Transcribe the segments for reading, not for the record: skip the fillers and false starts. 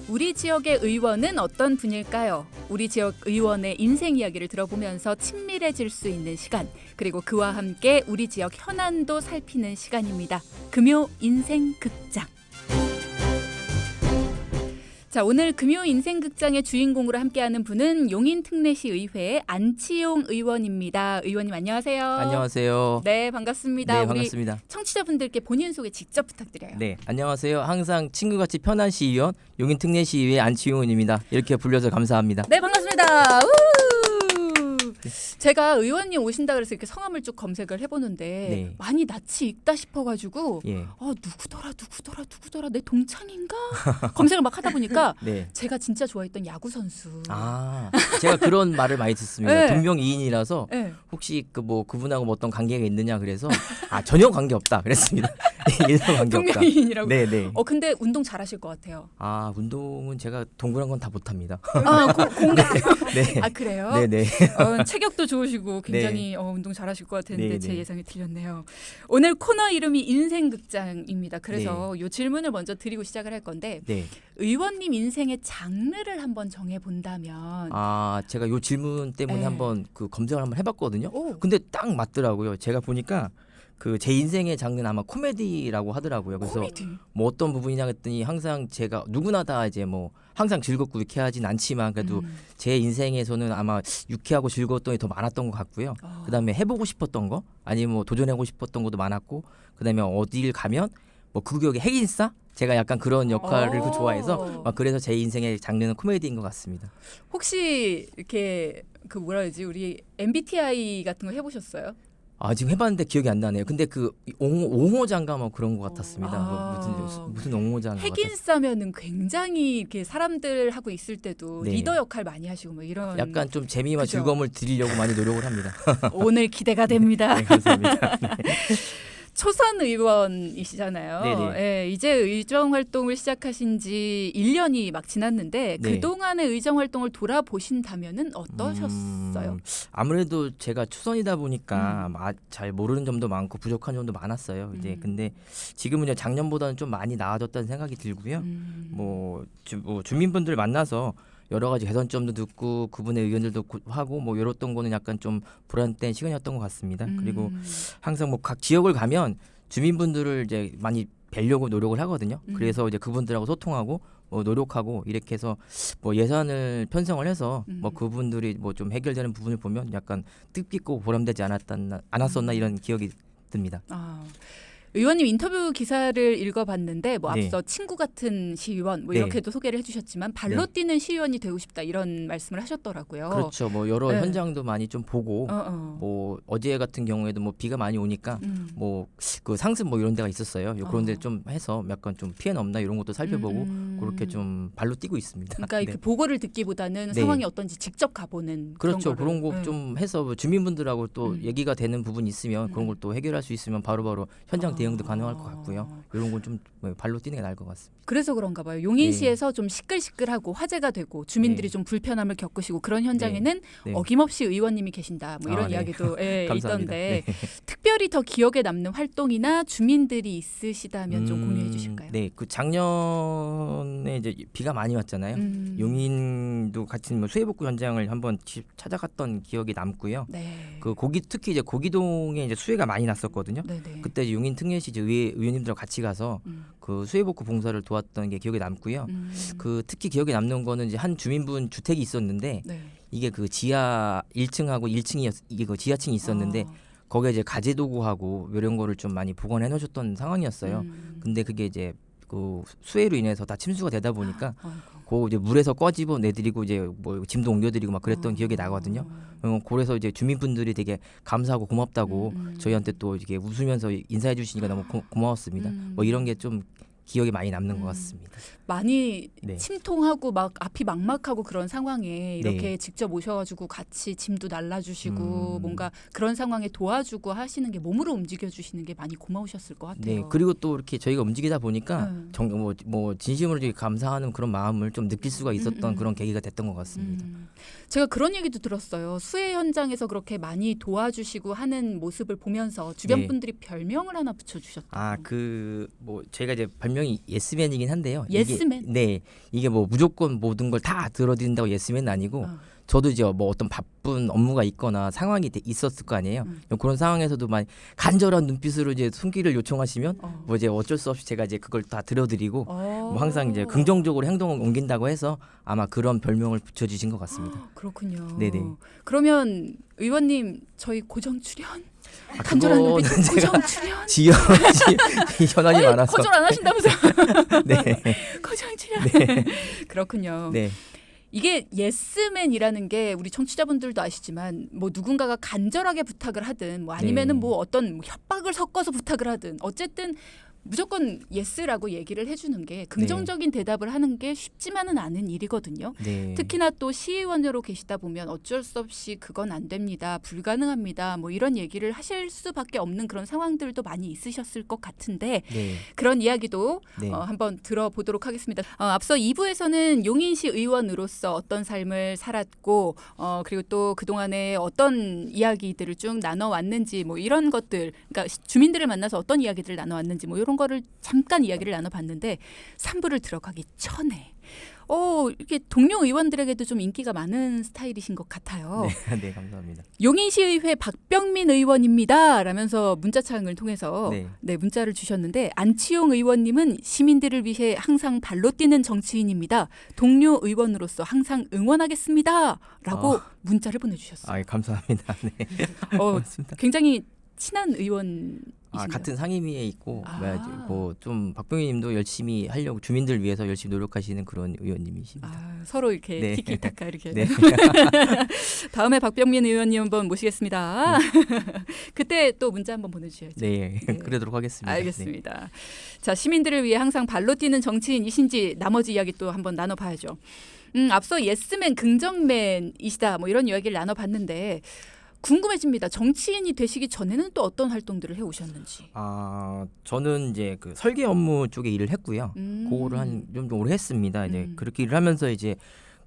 우리 지역의 의원은 어떤 분일까요? 우리 지역 의원의 인생 이야기를 들어보면서 친밀해질 수 있는 시간, 그리고 그와 함께 우리 지역 현안도 살피는 시간입니다. 금요 인생 극장. 자, 오늘 금요 인생극장의 주인공으로 함께하는 분은 용인특례시 의회의 안치용 의원입니다. 의원님 안녕하세요. 안녕하세요. 네, 반갑습니다. 네, 우리 반갑습니다. 청취자분들께 본인 소개 직접 부탁드려요. 네, 안녕하세요. 항상 친구같이 편한 시의원 용인특례시의회 안치용입니다. 이렇게 불려서 감사합니다. 네, 반갑습니다. 우! 제가 의원님 오신다 그래서 이렇게 성함을 쭉 검색을 해보는데 네. 많이 낯이 익다 싶어가지고 예. 누구더라 내 동창인가 검색을 막 하다 보니까 네. 제가 진짜 좋아했던 야구 선수. 아, 제가 그런 말을 많이 듣습니다. 네. 동명이인이라서 네. 혹시 그분하고 뭐 어떤 관계가 있느냐 그래서 전혀 관계 없다 그랬습니다. 일도 관계 없다. 동명이인이라고. 네, 네. 근데 운동 잘하실 것 같아요. 운동은 제가 동그란 건 다 못합니다. 공감. 네. 아, 그래요? 네, 네. 체격도 좋으시고 굉장히 네. 운동 잘하실 것 같았는데 네, 제 네. 예상이 틀렸네요. 오늘 코너 이름이 인생극장입니다. 그래서 이 질문을 먼저 드리고 시작을 할 건데 네. 의원님 인생의 장르를 한번 정해본다면 제가 이 질문 때문에 네. 한번 검색을 한번 해봤거든요. 오. 근데 딱 맞더라고요. 제가 보니까 제 인생의 장르는 아마 코미디라고 하더라고요. 그래서 코미디. 뭐 어떤 부분이냐 했더니 항상 제가 누구나 다 이제 뭐 항상 즐겁고 유쾌하진 않지만 그래도 제 인생에서는 아마 유쾌하고 즐거웠던 게 더 많았던 것 같고요. 그다음에 해보고 싶었던 거 아니면 뭐 도전하고 싶었던 것도 많았고 그다음에 어딜 가면 뭐 그 구역의 핵인싸 제가 약간 그런 역할을 좋아해서 그래서 제 인생의 장르는 코미디인 것 같습니다. 혹시 이렇게 뭐라 해야지 우리 MBTI 같은 거 해보셨어요? 지금 해봤는데 기억이 안 나네요. 근데 옹호장가 뭐 그런 것 같았습니다. 무슨 옹호장가 핵인싸면은 굉장히 이렇게 사람들하고 있을 때도 네. 리더 역할 많이 하시고 뭐 이런. 약간 좀 재미와 그죠? 즐거움을 드리려고 많이 노력을 합니다. 오늘 기대가 됩니다. 네, 감사합니다. 네. 초선 의원이시잖아요. 네네. 예, 이제 의정 활동을 시작하신 지 1년이 막 지났는데 네. 그동안의 의정 활동을 돌아보신다면은 어떠셨어요? 아무래도 제가 초선이다 보니까 잘 모르는 점도 많고 부족한 점도 많았어요. 이제 근데 지금은 작년보다는 좀 많이 나아졌다는 생각이 들고요. 주민분들 만나서 여러 가지 개선점도 듣고 그분의 의견들도 하고 뭐 이랬던 거는 약간 좀 보람된 시간이었던 것 같습니다. 그리고 항상 뭐 각 지역을 가면 주민분들을 이제 많이 뵈려고 노력을 하거든요. 그래서 이제 그분들하고 소통하고 노력하고 이렇게 해서 뭐 예산을 편성을 해서 뭐 그분들이 뭐 좀 해결되는 부분을 보면 약간 뜻깊고 보람되지 않았었나 이런 기억이 듭니다. 의원님 인터뷰 기사를 읽어봤는데 뭐 네. 앞서 친구 같은 시의원 뭐 네. 이렇게도 소개를 해주셨지만 발로 네. 뛰는 시의원이 되고 싶다 이런 말씀을 하셨더라고요. 그렇죠. 뭐 여러 네. 현장도 많이 좀 보고 뭐 어제 같은 경우에도 뭐 비가 많이 오니까 뭐 상습 뭐 이런 데가 있었어요. 그런 데 좀 해서 약간 좀 피해는 없나 이런 것도 살펴보고 그렇게 좀 발로 뛰고 있습니다. 그러니까 네. 이렇게 보고를 듣기보다는 네. 상황이 어떤지 직접 가보는 그렇죠. 그런 거 좀 해서 뭐 주민분들하고 또 얘기가 되는 부분이 있으면 그런 걸 또 해결할 수 있으면 바로바로 현장 대응도 가능할 것 같고요. 이런 건 좀 발로 뛰는 게 나을 것 같습니다. 그래서 그런가 봐요. 용인시에서 좀 시끌시끌하고 화제가 되고 주민들이 네. 좀 불편함을 겪으시고 그런 현장에는 네. 어김없이 의원님이 계신다. 뭐 이런 네. 이야기도 감사합니다. 있던데 네. 특별히 더 기억에 남는 활동이나 주민들이 있으시다면 좀 공유해 주실까요? 네, 작년에 이제 비가 많이 왔잖아요. 용인도 같이 뭐 수해복구 현장을 한번 찾아갔던 기억이 남고요. 네. 특히 이제 고기동에 이제 수해가 많이 났었거든요. 네네. 그때 이제 용인특례시 의원님들하고 같이 가서 그 수해복구 봉사를 도왔던 게 기억에 남고요. 특히 기억에 남는 거는 이제 한 주민분 주택이 있었는데 네. 이게 지하 1층하고 1층이 이게 지하층이 있었는데 거기에 이제 가재도구하고 이런 거를 좀 많이 복원해 놓으셨던 상황이었어요. 근데 그게 이제 수해로 인해서 다 침수가 되다 보니까 이제 물에서 꺼집어 내드리고 이제 뭐 짐도 옮겨드리고 막 그랬던 기억이 나거든요. 그래서 이제 주민분들이 되게 감사하고 고맙다고 저희한테 또 이렇게 웃으면서 인사해 주시니까 너무 고마웠습니다. 뭐 이런 게 좀 기억에 많이 남는 것 같습니다. 많이 네. 침통하고 막 앞이 막막하고 그런 상황에 이렇게 네. 직접 오셔가지고 같이 짐도 날라주시고 뭔가 그런 상황에 도와주고 하시는 게 몸으로 움직여주시는 게 많이 고마우셨을 것 같아요. 네, 그리고 또 이렇게 저희가 움직이다 보니까 뭐 진심으로 이렇게 감사하는 그런 마음을 좀 느낄 수가 있었던 그런 계기가 됐던 것 같습니다. 제가 그런 얘기도 들었어요. 수해 현장에서 그렇게 많이 도와주시고 하는 모습을 보면서 주변 네. 분들이 별명을 하나 붙여주셨다고. 뭐 저희가 이제 별명 별명이 예스맨이긴 한데요. 예스맨? 네, 이게 뭐 무조건 모든 걸 다 들어드린다고 예스맨은 아니고 저도 이제 뭐 어떤 바쁜 업무가 있거나 상황이 있었을 거 아니에요. 그런 상황에서도 많이 간절한 눈빛으로 이제 손길을 요청하시면 뭐 이제 어쩔 수 없이 제가 이제 그걸 다 들어드리고 뭐 항상 이제 긍정적으로 행동을 옮긴다고 해서 아마 그런 별명을 붙여주신 것 같습니다. 그렇군요. 네네. 그러면 의원님 저희 고정 출연? 아, 간절한 그거는 눈빛 제가 고정 출연? 현안이 많아서. 거절 안 하신다면서요? 네. 고정 출연. 네. 그렇군요. 네. 이게 예스맨이라는 게 우리 청취자분들도 아시지만 뭐 누군가가 간절하게 부탁을 하든 뭐 아니면은 네. 뭐 어떤 협박을 섞어서 부탁을 하든 어쨌든 무조건 예스라고 얘기를 해주는 게 긍정적인 대답을 하는 게 쉽지만은 않은 일이거든요. 네. 특히나 또 시의원으로 계시다 보면 어쩔 수 없이 그건 안 됩니다. 불가능합니다. 뭐 이런 얘기를 하실 수밖에 없는 그런 상황들도 많이 있으셨을 것 같은데 네. 그런 이야기도 네. 한번 들어보도록 하겠습니다. 앞서 2부에서는 용인시 의원으로서 어떤 삶을 살았고 그리고 또 그동안에 어떤 이야기들을 쭉 나눠왔는지 뭐 이런 것들 그러니까 주민들을 만나서 어떤 이야기들을 나눠왔는지 뭐 이런 거를 잠깐 이야기를 나눠봤는데 3부를 들어가기 전에 이렇게 동료 의원들에게도 좀 인기가 많은 스타일이신 것 같아요. 네, 네, 감사합니다. 용인시의회 박병민 의원입니다. 라면서 문자창을 통해서 네. 문자를 주셨는데 안치용 의원님은 시민들을 위해 항상 발로 뛰는 정치인입니다. 동료 의원으로서 항상 응원하겠습니다. 라고 문자를 보내주셨어요. 아, 감사합니다. 네. 고맙습니다. 굉장히 친한 의원이신가요? 같은 상임위에 있고 좀 박병희님도 열심히 하려고 주민들 위해서 열심히 노력하시는 그런 의원님이십니다. 서로 이렇게 네. 티키타카 이렇게. 네. 다음에 박병민 의원님 한번 모시겠습니다. 그때 또 문자 한번 보내주셔야죠. 네, 그러도록 하겠습니다. 알겠습니다. 네. 자, 시민들을 위해 항상 발로 뛰는 정치인이신지 나머지 이야기 또 한번 나눠봐야죠. 앞서 예스맨, 긍정맨이시다 뭐 이런 이야기를 나눠봤는데 궁금해집니다. 정치인이 되시기 전에는 또 어떤 활동들을 해오셨는지. 저는 이제 그 설계 업무 쪽에 일을 했고요. 그거를 한 좀 오래 했습니다. 이제 그렇게 일을 하면서 이제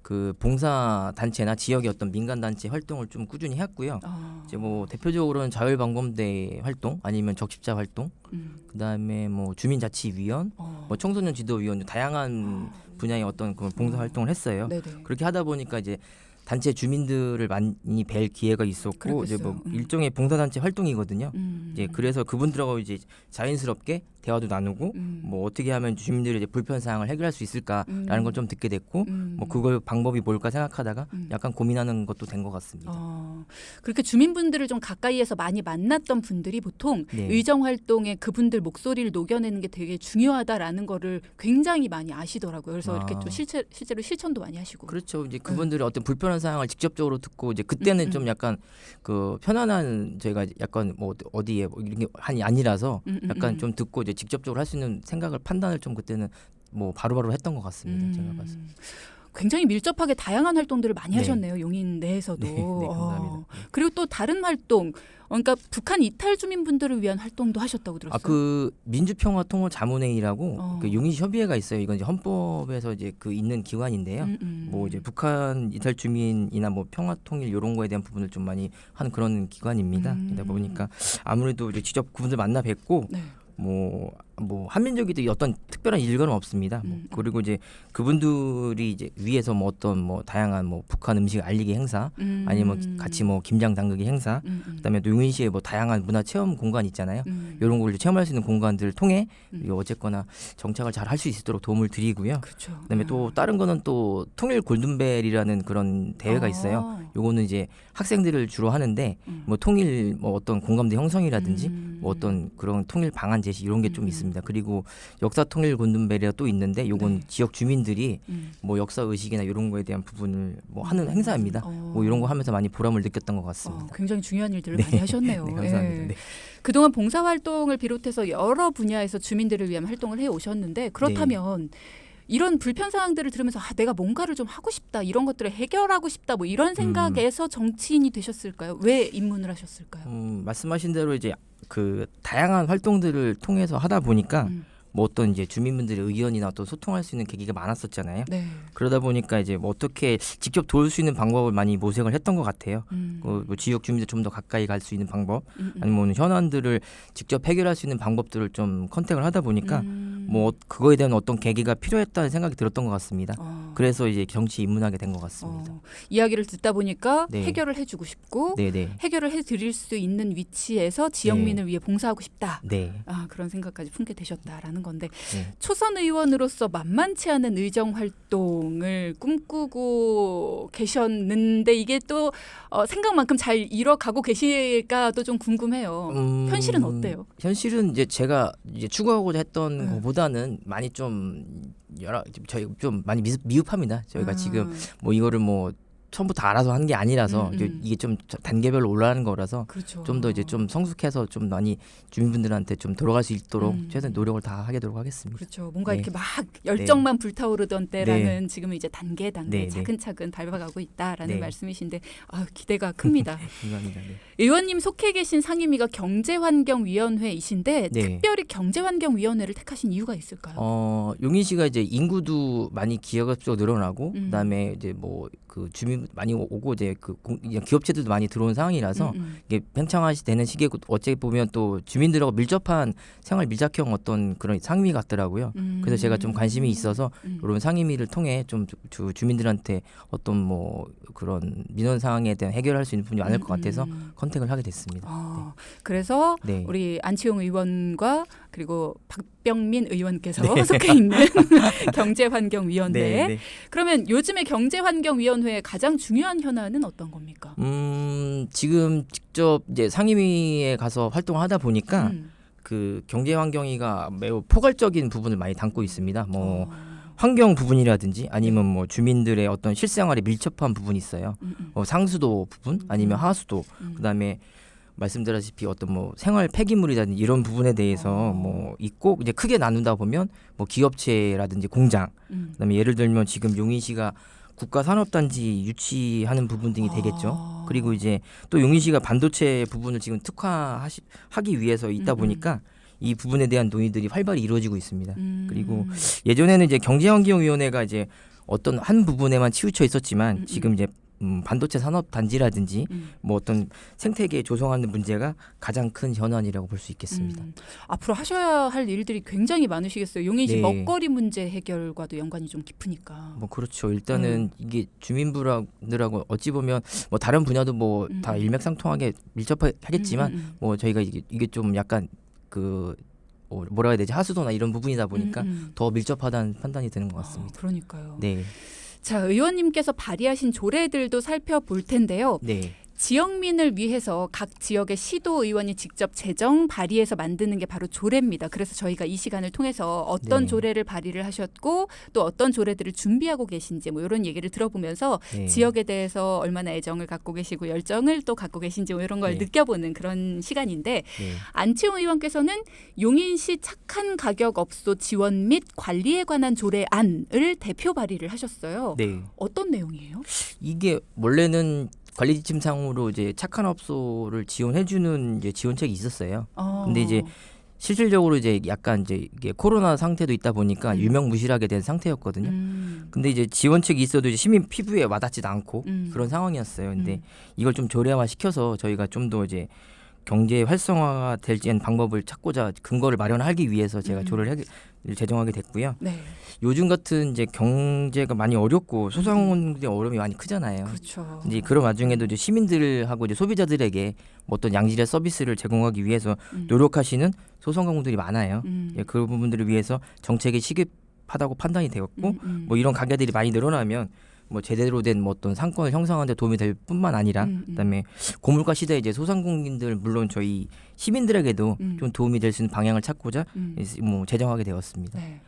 그 봉사 단체나 지역의 어떤 민간 단체 활동을 좀 꾸준히 했고요. 이제 뭐 대표적으로는 자율방범대 활동, 아니면 적십자 활동, 그다음에 뭐 주민자치위원, 뭐 청소년 지도위원 다양한 분야의 어떤 그 봉사 활동을 했어요. 네네. 그렇게 하다 보니까 이제 단체 주민들을 많이 뵐 기회가 있었고 그렇겠어요. 이제 뭐 일종의 봉사단체 활동이거든요. 이제 그래서 그분들하고 이제 자연스럽게 대화도 나누고 뭐 어떻게 하면 주민들의 이제 불편 사항을 해결할 수 있을까라는 걸 좀 듣게 됐고 뭐 그걸 방법이 뭘까 생각하다가 약간 고민하는 것도 된 것 같습니다. 그렇게 주민분들을 좀 가까이에서 많이 만났던 분들이 보통 의정 활동에 그분들 목소리를 녹여내는 게 되게 중요하다라는 거를 굉장히 많이 아시더라고요. 그래서 이렇게 또 실제로 실천도 많이 하시고. 그렇죠. 이제 그분들의 어떤 불편한 사항을 직접적으로 듣고 이제 그때는 좀 약간 그 편안한 저희가 약간 뭐 어디에 뭐 이런 게 아니라서 약간 좀 듣고 이제 직접적으로 할 수 있는 생각을 판단을 좀 그때는 뭐 바로바로 했던 것 같습니다. 제가 봤을 때. 굉장히 밀접하게 다양한 활동들을 많이 하셨네요. 용인 내에서도. 네, 감사합니다. 그리고 또 다른 활동, 그러니까 북한 이탈 주민분들을 위한 활동도 하셨다고 들었어요. 그 민주평화통일자문회의라고 그 용인시 협의회가 있어요. 이건 이제 헌법에서 이제 그 있는 기관인데요. 뭐 이제 북한 이탈 주민이나 뭐 평화통일 이런 거에 대한 부분을 좀 많이 하는 그런 기관입니다. 그러다 보니까 아무래도 이제 직접 그분들 만나 뵙고. 뭐 한민족이도 어떤 특별한 일과는 없습니다. 그리고 이제 그분들이 이제 위에서 뭐 어떤 뭐 다양한 뭐 북한 음식 알리기 행사, 아니면 같이 뭐 김장 담그기 행사, 그다음에 또 용인시에 뭐 다양한 문화 체험 공간 있잖아요. 이런 걸 체험할 수 있는 공간들을 통해 어쨌거나 정착을 잘 할 수 있도록 도움을 드리고요. 그렇죠. 그다음에 또 다른 거는 또 통일 골든벨이라는 그런 대회가 있어요. 요거는 이제 학생들을 주로 하는데 뭐 통일 뭐 어떤 공감대 형성이라든지 뭐 어떤 그런 통일 방안 제시 이런 게 좀 있습니다. 그리고 역사 통일 골든벨이 또 있는데 요건 지역 주민들이 뭐 역사 의식이나 이런 거에 대한 부분을 뭐 하는 행사입니다. 뭐 이런 거 하면서 많이 보람을 느꼈던 것 같습니다. 굉장히 중요한 일들을 많이 하셨네요. 네, 감사합니다. 네. 그동안 봉사 활동을 비롯해서 여러 분야에서 주민들을 위한 활동을 해 오셨는데 그렇다면 이런 불편 사항들을 들으면서 내가 뭔가를 좀 하고 싶다, 이런 것들을 해결하고 싶다, 뭐 이런 생각에서 정치인이 되셨을까요? 왜 입문을 하셨을까요? 말씀하신 대로 이제 그 다양한 활동들을 통해서 하다 보니까 뭐 어떤 이제 주민분들의 의견이나 어떤 소통할 수 있는 계기가 많았었잖아요. 그러다 보니까 이제 뭐 어떻게 직접 도울 수 있는 방법을 많이 모색을 했던 것 같아요. 뭐 지역 주민들 좀 더 가까이 갈 수 있는 방법, 아니면 현안들을 직접 해결할 수 있는 방법들을 좀 컨택을 하다 보니까 뭐 그거에 대한 어떤 계기가 필요했다는 생각이 들었던 것 같습니다. 그래서 이제 정치에 입문하게 된 것 같습니다. 이야기를 듣다 보니까 네. 해결을 해주고 싶고 네네. 해결을 해드릴 수 있는 위치에서 지역민을 위해 봉사하고 싶다. 네. 그런 생각까지 품게 되셨다라는 건데 네. 초선 의원으로서 만만치 않은 의정 활동을 꿈꾸고 계셨는데 이게 또 생각만큼 잘 이뤄가고 계실까도 좀 궁금해요. 현실은 어때요? 현실은 이제 제가 이제 추구하고자 했던 것보다는 많이 좀 저희 좀 많이 미흡합니다. 저희가 지금 뭐 이거를 뭐 처음부터 알아서 하는 게 아니라서 이게 좀 단계별로 올라가는 거라서 그렇죠. 좀 더 이제 좀 성숙해서 좀 많이 주민분들한테 좀 돌아갈 수 있도록 최대한 노력을 다 하도록 하겠습니다. 그렇죠. 뭔가 네. 이렇게 막 열정만 불타오르던 때라는 네. 지금은 이제 단계 네. 차근차근 밟아가고 있다라는 네. 말씀이신데 기대가 큽니다. 감사합니다. 네. 의원님 속해 계신 상임위가 경제환경위원회이신데 네. 특별히 경제환경위원회를 택하신 이유가 있을까요? 용인시가 이제 인구도 많이 기하급수로 늘어나고 그다음에 이제 뭐 그 주민 많이 오고 이제 그 기업체들도 많이 들어온 상황이라서 이게 팽창화되는 시기에 어찌 보면 또 주민들하고 밀접한 생활 밀착형 어떤 그런 상임위 같더라고요. 그래서 제가 좀 관심이 있어서 이런 상임위를 통해 좀 주민들한테 어떤 뭐 그런 민원 사항에 대한 해결할 수 있는 부분이 많을 것 같아서 컨택을 하게 됐습니다. 그래서 네. 우리 안치홍 의원과 그리고 박병민 의원께서 속해 있는 경제환경위원회. 네, 네. 그러면 요즘에 경제환경위원회의 가장 중요한 현안은 어떤 겁니까? 지금 직접 이제 상임위에 가서 활동을 하다 보니까 그 경제환경위가 매우 포괄적인 부분을 많이 담고 있습니다. 뭐 환경 부분이라든지 아니면 뭐 주민들의 어떤 실생활에 밀접한 부분이 있어요. 상수도 부분 아니면 하수도 그다음에 말씀드렸다시피 어떤 뭐 생활 폐기물이라든지 이런 부분에 대해서 뭐 있고 이제 크게 나눈다 보면 뭐 기업체라든지 공장 그다음에 예를 들면 지금 용인시가 국가산업단지 유치하는 부분 등이 되겠죠. 그리고 이제 또 용인시가 반도체 부분을 지금 특화하기 위해서 있다 보니까 이 부분에 대한 논의들이 활발히 이루어지고 있습니다. 그리고 예전에는 이제 경제환경위원회가 이제 어떤 한 부분에만 치우쳐 있었지만 지금 이제 반도체 산업 단지라든지 뭐 어떤 생태계 조성하는 문제가 가장 큰 현안이라고 볼 수 있겠습니다. 앞으로 하셔야 할 일들이 굉장히 많으시겠어요. 용인시 네. 먹거리 문제 해결과도 연관이 좀 깊으니까. 뭐 그렇죠. 일단은 이게 주민분들하고 어찌 보면 뭐 다른 분야도 뭐 다 일맥상통하게 밀접하겠지만 뭐 저희가 이게 좀 약간 그 뭐라 해야 되지 하수도나 이런 부분이다 보니까 더 밀접하다는 판단이 드는 것 같습니다. 그러니까요. 네. 자, 의원님께서 발의하신 조례들도 살펴볼 텐데요. 네. 지역민을 위해서 각 지역의 시도 의원이 직접 제정 발의해서 만드는 게 바로 조례입니다. 그래서 저희가 이 시간을 통해서 어떤 네. 조례를 발의를 하셨고 또 어떤 조례들을 준비하고 계신지 뭐 이런 얘기를 들어보면서 네. 지역에 대해서 얼마나 애정을 갖고 계시고 열정을 또 갖고 계신지 뭐 이런 걸 네. 느껴보는 그런 시간인데 네. 안치홍 의원께서는 용인시 착한 가격 업소 지원 및 관리에 관한 조례안을 대표 발의를 하셨어요. 네. 어떤 내용이에요? 이게 원래는 관리 지침상으로 이제 착한 업소를 지원해주는 이제 지원책이 있었어요. 근데 이제 실질적으로 이제 약간 이제 이게 코로나 상태도 있다 보니까 유명무실하게 된 상태였거든요. 근데 이제 지원책이 있어도 이제 시민 피부에 와닿지도 않고 그런 상황이었어요. 근데 이걸 좀 조례화 시켜서 저희가 좀 더 이제 경제 활성화가 될지 방법을 찾고자 근거를 마련하기 위해서 제가 조례를 제정하게 됐고요. 네. 요즘 같은 이제 경제가 많이 어렵고 소상공인들의 어려움이 많이 크잖아요. 그렇죠. 근데 그런 와중에도 이제 시민들하고 이제 소비자들에게 뭐 어떤 양질의 서비스를 제공하기 위해서 노력하시는 소상공인들이 많아요. 예, 그 부분들을 위해서 정책이 시급하다고 판단이 되었고 뭐 이런 가게들이 많이 늘어나면 뭐 제대로 된 뭐 어떤 상권을 형성하는 데 도움이 될 뿐만 아니라 그다음에 고물가 시대에 이제 소상공인들 물론 저희 시민들에게도 좀 도움이 될 수 있는 방향을 찾고자 뭐 제정하게 되었습니다. 네.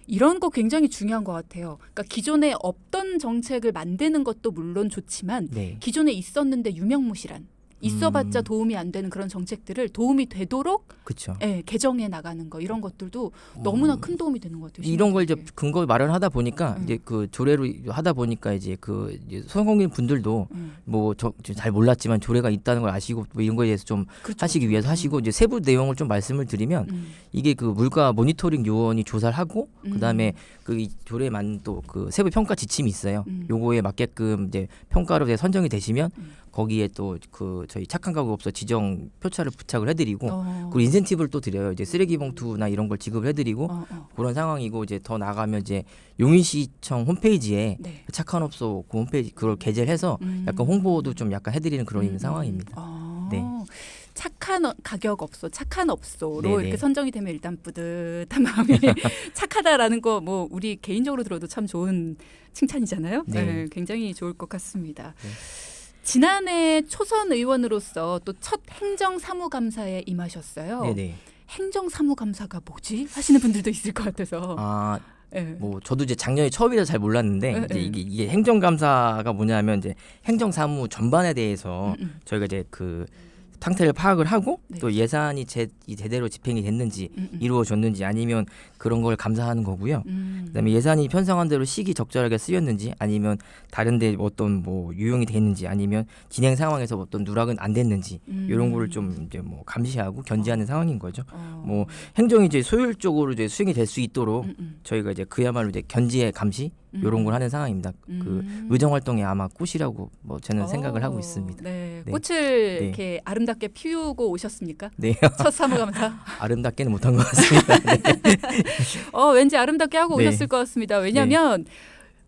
이런 거 굉장히 중요한 것 같아요. 그러니까 기존에 없던 정책을 만드는 것도 물론 좋지만 네. 기존에 있었는데 유명무실한 있어봤자 도움이 안 되는 그런 정책들을 도움이 되도록 그렇죠. 개정해 나가는 거 이런 것들도 너무나 큰 도움이 되는 것 같아요. 이런 걸 이제 시민들에게. 근거 마련하다 보니까 이제 그 조례로 하다 보니까 이제 그 소상공인 분들도 뭐 잘 몰랐지만 조례가 있다는 걸 아시고 뭐 이런 거에 대해서 좀 그렇죠. 하시기 위해서 하시고 이제 세부 내용을 좀 말씀을 드리면 이게 그 물가 모니터링 요원이 조사를 하고 그다음에 그 이 조례에 맞는 또 그 세부 평가 지침이 있어요. 요거에 맞게끔 이제 평가로 이제 선정이 되시면 거기에 또 그 저희 착한 가구업소 지정 표차를 부착을 해드리고 그리고 인센티브를 또 드려요. 이제 쓰레기 봉투나 이런 걸 지급을 해드리고 그런 상황이고 이제 더 나가면 이제 용인시청 홈페이지에 네. 착한 업소 그 홈페이지 그걸 게재를 해서 약간 홍보도 좀 약간 해드리는 그런 상황입니다. 네. 착한 가격 업소, 착한 업소로 네네. 이렇게 선정이 되면 일단 뿌듯한 마음이 착하다라는 거 뭐 우리 개인적으로 들어도 참 좋은 칭찬이잖아요. 네. 네, 굉장히 좋을 것 같습니다. 네. 지난해 초선 의원으로서 또 첫 행정사무감사에 임하셨어요. 네네. 행정사무감사가 뭐지? 하시는 분들도 있을 것 같아서. 아, 네. 뭐 저도 이제 작년에 처음이라 잘 몰랐는데 네, 이제 네. 이게 행정감사가 뭐냐면 이제 행정사무 전반에 대해서 저희가 이제 그 상태를 파악을 하고 네. 또 예산이 제대로 집행이 됐는지 이루어졌는지 아니면 그런 걸 감사하는 거고요. 그다음에 예산이 편성한 대로 시기 적절하게 쓰였는지 아니면 다른데 어떤 뭐 유용이 됐는지 아니면 진행 상황에서 어떤 누락은 안 됐는지 이런 거를 좀 이제 뭐 감시하고 견제하는 상황인 거죠. 뭐 행정이 이제 소율적으로 이제 수행이 될 수 있도록 저희가 이제 그야말로 이제 견제 감시 이런 걸 하는 상황입니다. 그 의정 활동의 아마 꽃이라고 뭐 저는 생각을 하고 있습니다. 네. 네. 꽃을 네. 이렇게 아름답게 피우고 오셨습니까? 네, 첫 사무감사. 아름답게는 못한 것 같습니다. 네. 왠지 아름답게 하고 네. 오셨을 것 같습니다. 왜냐하면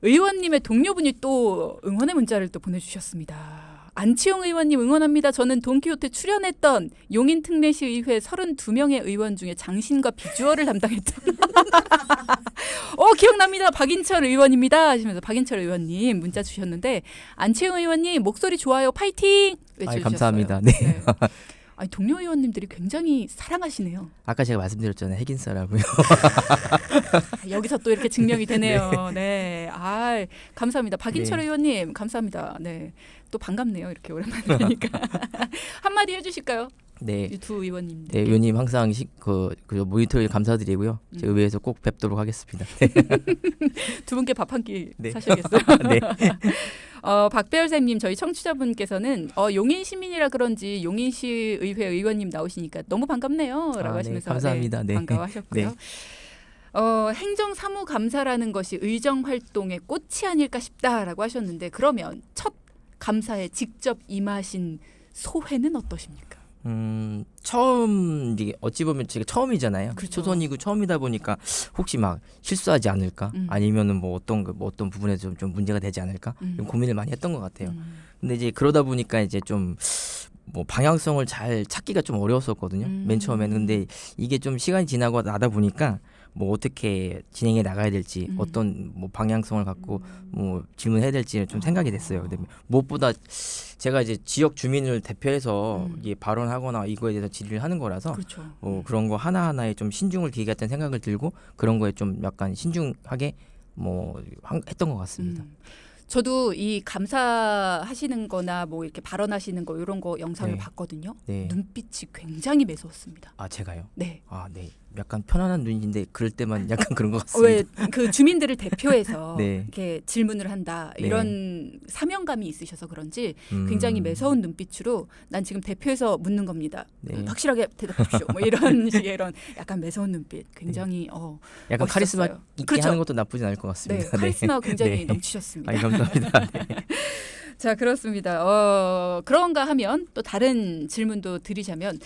의원님의 동료분이 또 응원의 문자를 또 보내주셨습니다. 안치홍 의원님 응원합니다. 저는 돈키호테 출연했던 용인 특례시 의회 32명의 의원 중에 장신과 비주얼을 담당했던 기억납니다. 박인철 의원입니다 하시면서 박인철 의원님 문자 주셨는데 안치홍 의원님 목소리 좋아요. 파이팅 외쳐주셨어요. 감사합니다. 네. 아니, 동료 의원님들이 굉장히 사랑하시네요. 아까 제가 말씀드렸잖아요. 핵인싸라고요. 여기서 또 이렇게 증명이 되네요. 네. 감사합니다. 박인철 네. 의원님 감사합니다. 네. 또 반갑네요. 이렇게 오랜만에 뵈니까. 한마디 해주실까요? 네. 이 두 의원님들. 네, 의원님 항상 그 모니터링 감사드리고요. 제 의회에서 꼭 뵙도록 하겠습니다. 두 분께 밥 한 끼 네. 사셔야겠어요. 네. 박배열쌤님 저희 청취자분께서는 용인 시민이라 그런지 용인시 의회 의원님 나오시니까 너무 반갑네요라고 네, 하시면서 감사합니다. 네. 반가워하셨고요. 네. 행정사무감사라는 것이 의정활동의 꽃이 아닐까 싶다라고 하셨는데 그러면 첫 감사에 직접 임하신 소회는 어떠십니까? 처음 이제 어찌 보면 제가 처음이잖아요. 그렇죠. 초선이고 처음이다 보니까 혹시 막 실수하지 않을까? 아니면은 뭐 어떤 부분에서 좀 문제가 되지 않을까? 이런 고민을 많이 했던 것 같아요. 근데 이제 그러다 보니까 이제 좀 뭐 방향성을 잘 찾기가 좀 어려웠었거든요. 맨 처음에는. 근데 이게 좀 시간이 지나고 나다 보니까 뭐 어떻게 진행해 나가야 될지 어떤 뭐 방향성을 갖고 뭐 질문해야 될지 좀 생각이 됐어요. 근데 무엇보다 제가 이제 지역 주민을 대표해서 이게 발언하거나 이거에 대해서 질의를 하는 거라서 그렇죠. 그런 거 하나하나에 좀 신중을 기하겠다는 생각을 들고 그런 거에 좀 약간 신중하게 뭐 했던 것 같습니다. 저도 이 감사하시는 거나 뭐 이렇게 발언하시는 거 이런 거 영상을 네. 봤거든요. 네. 눈빛이 굉장히 매서웠습니다. 아, 제가요? 네. 아, 네. 약간 편안한 눈인데 그럴 때만 약간 그런 것 같습니다. 왜 그 주민들을 대표해서 네. 이렇게 질문을 한다 네. 이런 사명감이 있으셔서 그런지 굉장히 매서운 눈빛으로 난 지금 대표해서 묻는 겁니다. 네. 확실하게 대답하십시오. 뭐 이런 식의 이런 약간 매서운 눈빛 굉장히 약간 카리스마 멋있었어요. 있게 그렇죠. 하는 것도 나쁘진 않을 것 네, 같습니다. 카리스마가 굉장히 네. 넘치셨습니다. 아니, 감사합니다. 네. 자, 그렇습니다. 그런가 하면 또 다른 질문도 드리자면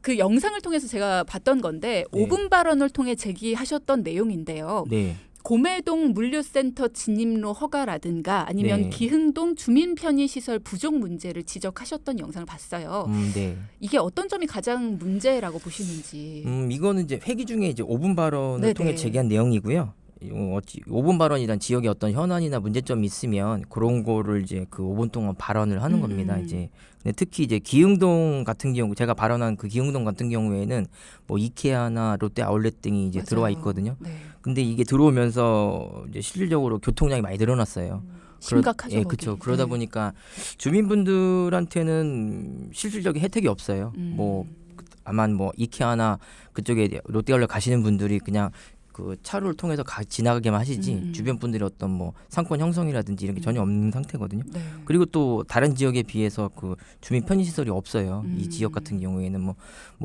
그 영상을 통해서 제가 봤던 건데 네. 5분 발언을 통해 제기하셨던 내용인데요. 네. 고매동 물류센터 진입로 허가라든가 아니면 네. 기흥동 주민 편의시설 부족 문제를 지적하셨던 영상을 봤어요. 네. 이게 어떤 점이 가장 문제라고 보시는지. 이거는 이제 회기 중에 이제 5분 발언을 네네. 통해 제기한 내용이고요. 5분 발언이란 지역에 어떤 현안이나 문제점이 있으면 그런 거를 이제 그 5분 동안 발언을 하는 겁니다. 이제 근데 특히 이제 기흥동 같은 경우 제가 발언한 그 기흥동 같은 경우에는 뭐 이케아나 롯데 아울렛 등이 이제 맞아요. 들어와 있거든요. 네. 근데 이게 들어오면서 이제 실질적으로 교통량이 많이 늘어났어요. 심각하죠. 예, 거기. 그렇죠. 그러다 네. 보니까 주민분들한테는 실질적인 혜택이 없어요. 뭐 아마 뭐 이케아나 그쪽에 롯데아울렛 가시는 분들이 그냥 그 차로를 통해서 지나가게만 하시지 주변 분들이 어떤 뭐 상권 형성이라든지 이런 게 전혀 없는 상태거든요. 네. 그리고 또 다른 지역에 비해서 그 주민 편의 시설이 없어요. 이 지역 같은 경우에는 뭐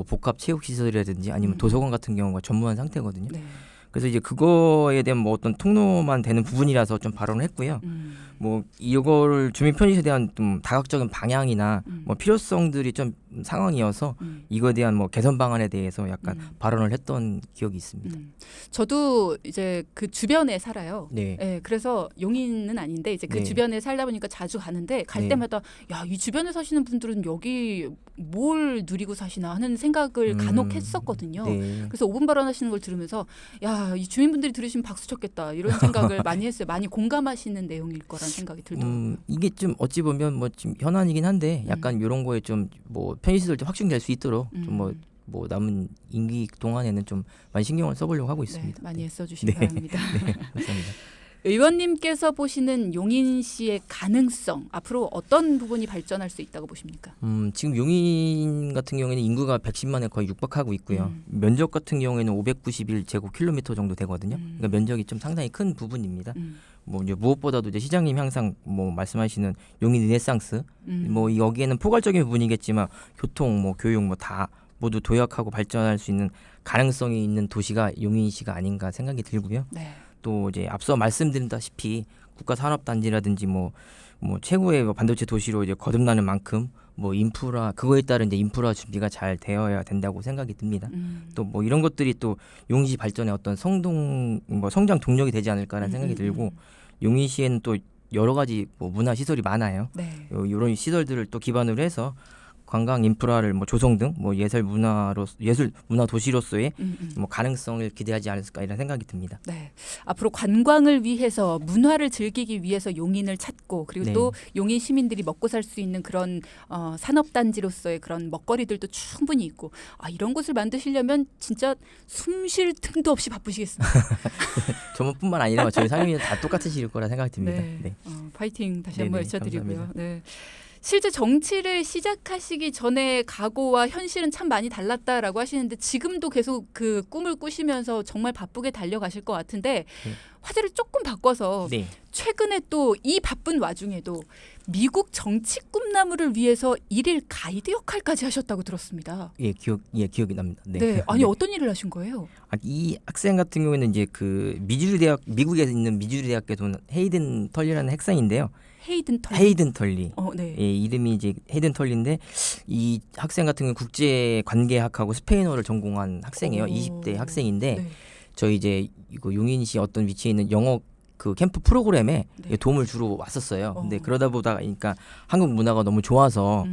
복합 체육 시설이라든지 아니면 도서관 같은 경우가 전무한 상태거든요. 네. 그래서 이제 그거에 대한 뭐 어떤 통로만 되는 부분이라서 좀 발언을 했고요. 뭐 이거를 주민 편의시설에 대한 좀 다각적인 방향이나 뭐 필요성들이 좀 상황이어서 이거에 대한 뭐 개선 방안에 대해서 약간 발언을 했던 기억이 있습니다. 저도 이제 그 주변에 살아요. 네. 네, 그래서 용인은 아닌데 이제 그 네. 주변에 살다 보니까 자주 가는데 갈 네. 때마다 야, 이 주변에 사시는 분들은 여기 뭘 누리고 사시나 하는 생각을 간혹 했었거든요. 네. 그래서 5분 발언하시는 걸 들으면서 야, 이 주민분들이 들으시면 박수 쳤겠다 이런 생각을 많이 했어요. 많이 공감하시는 내용일 거란 생각이 들더라고요. 이게 좀 어찌 보면 뭐 지금 현안이긴 한데 약간 이런 거에 좀 뭐 편의시설 좀 확충될 수 있도록 좀 뭐 남은 임기 동안에는 좀 많이 신경을 써보려고 하고 있습니다. 네, 많이 애써주시기 바랍니다. 네, 감사합니다. 의원님께서 보시는 용인시의 가능성 앞으로 어떤 부분이 발전할 수 있다고 보십니까? 지금 용인 같은 경우에는 인구가 110만에 거의 육박하고 있고요. 면적 같은 경우에는 591제곱킬로미터 정도 되거든요. 그러니까 면적이 좀 상당히 큰 부분입니다. 뭐 이제 무엇보다도 이제 시장님 항상 뭐 말씀하시는 용인 르네상스, 뭐 여기에는 포괄적인 부분이겠지만 교통, 뭐 교육, 뭐 다 모두 도약하고 발전할 수 있는 가능성이 있는 도시가 용인시가 아닌가 생각이 들고요. 네. 또 이제 앞서 말씀드렸다시피 국가산업단지라든지 뭐 최고의 뭐 반도체 도시로 이제 거듭나는 만큼 뭐 인프라 그거에 따른 이제 인프라 준비가 잘 되어야 된다고 생각이 듭니다. 또 뭐 이런 것들이 또 용인시 발전의 어떤 성장 동력이 되지 않을까라는 생각이 들고 용인시에는 또 여러 가지 뭐 문화 시설이 많아요. 네. 이런 시설들을 또 기반으로 해서 관광 인프라를 뭐 조성 등 뭐 예술 문화 도시로서의 뭐 가능성을 기대하지 않을까 이런 생각이 듭니다. 네. 앞으로 관광을 위해서 문화를 즐기기 위해서 용인을 찾고 그리고 네. 또 용인 시민들이 먹고 살 수 있는 그런 산업단지로서의 그런 먹거리들도 충분히 있고 이런 곳을 만드시려면 진짜 숨 쉴 틈도 없이 바쁘시겠습니다. 저뿐만 아니라 저희 상임위는 다 똑같으실 거라 생각이 듭니다. 네. 네. 파이팅 다시 한번 네네, 외쳐드리고요. 감사합니다. 네. 실제 정치를 시작하시기 전에 각오와 현실은 참 많이 달랐다라고 하시는데 지금도 계속 그 꿈을 꾸시면서 정말 바쁘게 달려가실 것 같은데 화제를 조금 바꿔서 네. 최근에 또 이 바쁜 와중에도 미국 정치 꿈나무를 위해서 일일 가이드 역할까지 하셨다고 들었습니다. 기억이 납니다. 네. 네. 아니 어떤 일을 하신 거예요? 이 학생 같은 경우에는 이제 그 미국에 있는 미주리 대학교 돈 헤이든 털리라는 학생인데요. 헤이든 털리. 네. 예, 이름이 이제 헤이든 털리인데 이 학생 같은 경우는 국제 관계학하고 스페인어를 전공한 학생이에요. 20대 학생인데 네. 저희 이제 이거 용인시 어떤 위치에 있는 영어 그 캠프 프로그램에 도움을 주러 왔었어요. 근데 그러다 보니까 한국 문화가 너무 좋아서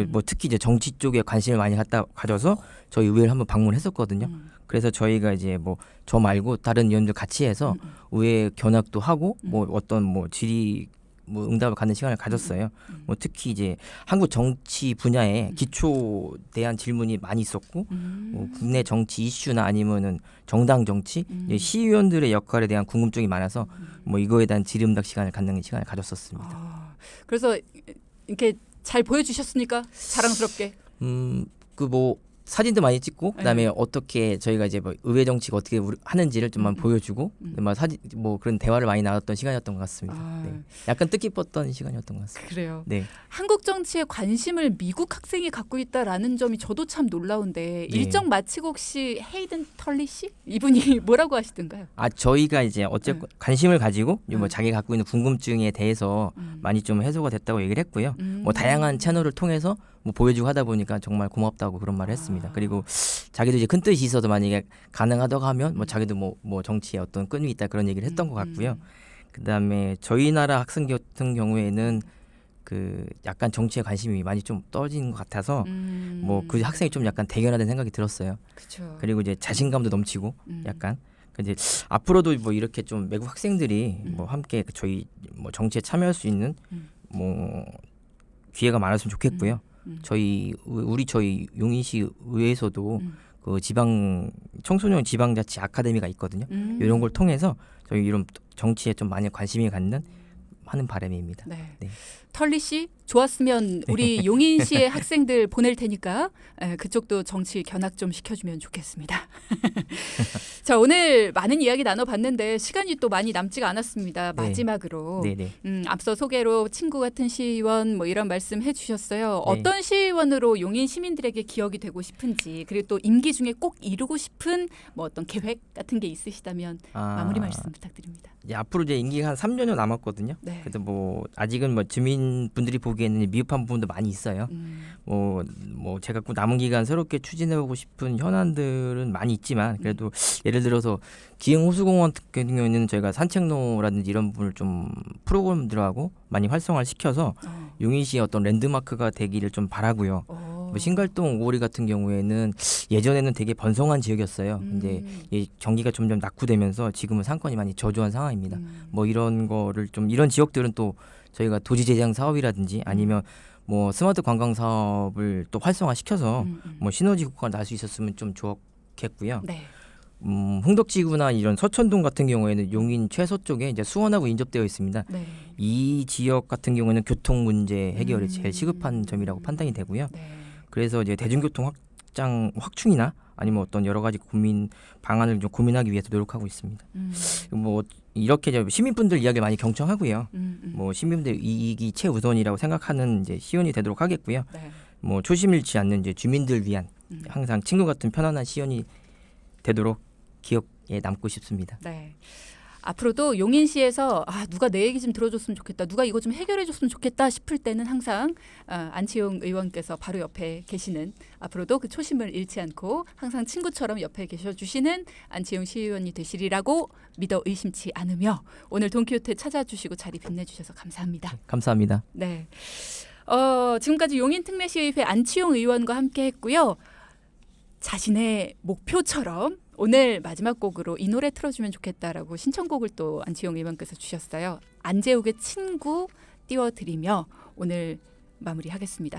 뭐 특히 이제 정치 쪽에 관심을 많이 가져서 저희 의회를 한번 방문했었거든요. 그래서 저희가 이제 뭐 저 말고 다른 의원들 같이 해서 의회 견학도 하고 뭐 어떤 뭐 질의 뭐 응답을 갖는 시간을 가졌어요. 뭐 특히 이제 한국 정치 분야에 기초 대한 질문이 많이 있었고 뭐 국내 정치 이슈나 아니면은 정당 정치 시의원들의 역할에 대한 궁금증이 많아서 뭐 이거에 대한 질의응답 시간을 갖는 시간을 가졌었습니다. 그래서 이렇게 잘 보여주셨습니까? 자랑스럽게. 그 뭐 사진도 많이 찍고 그다음에 어떻게 저희가 이제 뭐 의회 정치가 어떻게 하는지를 좀만 보여주고 뭐 사진 뭐 그런 대화를 많이 나눴던 시간이었던 것 같습니다. 네. 약간 뜻깊었던 시간이었던 것 같습니다. 그래요. 네. 한국 정치에 관심을 미국 학생이 갖고 있다라는 점이 저도 참 놀라운데 일정 마치고 혹시 헤이든 털리 씨 이분이 뭐라고 하시던가요? 저희가 이제 어쨌건 관심을 가지고 뭐 자기가 갖고 있는 궁금증에 대해서 많이 좀 해소가 됐다고 얘기를 했고요. 뭐 다양한 채널을 통해서 뭐 보여주고 하다 보니까 정말 고맙다고 그런 말을 했습니다. 그리고 자기도 이제 큰 뜻이 있어도 만약에 가능하다고 하면 뭐 자기도 뭐 정치에 어떤 끈이 있다 그런 얘기를 했던 것 같고요. 그다음에 저희 나라 학생 같은 경우에는 그 약간 정치에 관심이 많이 좀 떨어지는 것 같아서 뭐 그 학생이 좀 약간 대견하다는 생각이 들었어요. 그쵸. 그리고 이제 자신감도 넘치고 약간 이제 앞으로도 뭐 이렇게 좀 외국 학생들이 뭐 함께 저희 뭐 정치에 참여할 수 있는 뭐 기회가 많았으면 좋겠고요. 저희 용인시 의회에서도 그 지방 청소년 지방자치 아카데미가 있거든요. 이런 걸 통해서 저희 이런 정치에 좀 많이 관심이 갖는 하는 바람입니다. 네. 네. 털리 씨 좋았으면 우리 용인시의 학생들 보낼 테니까 그쪽도 정치 견학 좀 시켜주면 좋겠습니다. 자, 오늘 많은 이야기 나눠봤는데 시간이 또 많이 남지가 않았습니다. 네. 마지막으로 네네. 앞서 소개로 친구 같은 시의원 뭐 이런 말씀 해주셨어요. 네. 어떤 시의원으로 용인 시민들에게 기억이 되고 싶은지 그리고 또 임기 중에 꼭 이루고 싶은 뭐 어떤 계획 같은 게 있으시다면 마무리 말씀 부탁드립니다. 이제 앞으로 이제 임기가 한 3년여 남았거든요. 네. 그래도 뭐 아직은 뭐 주민분들이 보기에는 미흡한 부분도 많이 있어요. 뭐 제가 꼭 남은 기간 새롭게 추진해보고 싶은 현안들은 많이 있지만 그래도 예를 들어서 기흥 호수공원 같은 경우에는 저희가 산책로라든지 이런 부분을 좀 프로그램들하고 많이 활성화를 시켜서 용인시의 어떤 랜드마크가 되기를 좀 바라고요. 뭐 신갈동 오거리 같은 경우에는 예전에는 되게 번성한 지역이었어요. 근데 이 경기가 점점 낙후되면서 지금은 상권이 많이 저조한 상황입니다. 뭐 이런 거를 좀 이런 지역들은 또 저희가 도지 제장 사업이라든지 아니면 뭐 스마트 관광 사업을 또 활성화시켜서 뭐 시너지 효과가 날 수 있었으면 좀 좋겠고요. 네. 흥덕지구나 이런 서천동 같은 경우에는 용인 최서쪽에 이제 수원하고 인접되어 있습니다. 네. 이 지역 같은 경우에는 교통 문제 해결이 제일 시급한 점이라고 판단이 되고요. 네. 그래서 이제 대중교통 확충이나 아니면 어떤 여러 가지 고민 방안을 좀 고민하기 위해서 노력하고 있습니다. 뭐 이렇게 이제 시민분들 이야기를 많이 경청하고요. 뭐 시민분들 이익이 최우선이라고 생각하는 이제 시연이 되도록 하겠고요. 네. 뭐 초심 잃지 않는 이제 주민들 위한 항상 친구 같은 편안한 시연이 되도록 기억에 남고 싶습니다. 네. 앞으로도 용인시에서 누가 내 얘기 좀 들어줬으면 좋겠다, 누가 이거 좀 해결해줬으면 좋겠다 싶을 때는 항상 안치홍 의원께서 바로 옆에 계시는, 앞으로도 그 초심을 잃지 않고 항상 친구처럼 옆에 계셔주시는 안치홍 시의원이 되시리라고 믿어 의심치 않으며 오늘 돈키호테 찾아주시고 자리 빛내주셔서 감사합니다. 감사합니다. 네. 지금까지 용인특례시의회 안치홍 의원과 함께했고요. 자신의 목표처럼 오늘 마지막 곡으로 이 노래 틀어주면 좋겠다라고 신청곡을 또 안치홍 의원께서 주셨어요. 안재욱의 친구 띄워드리며 오늘 마무리하겠습니다.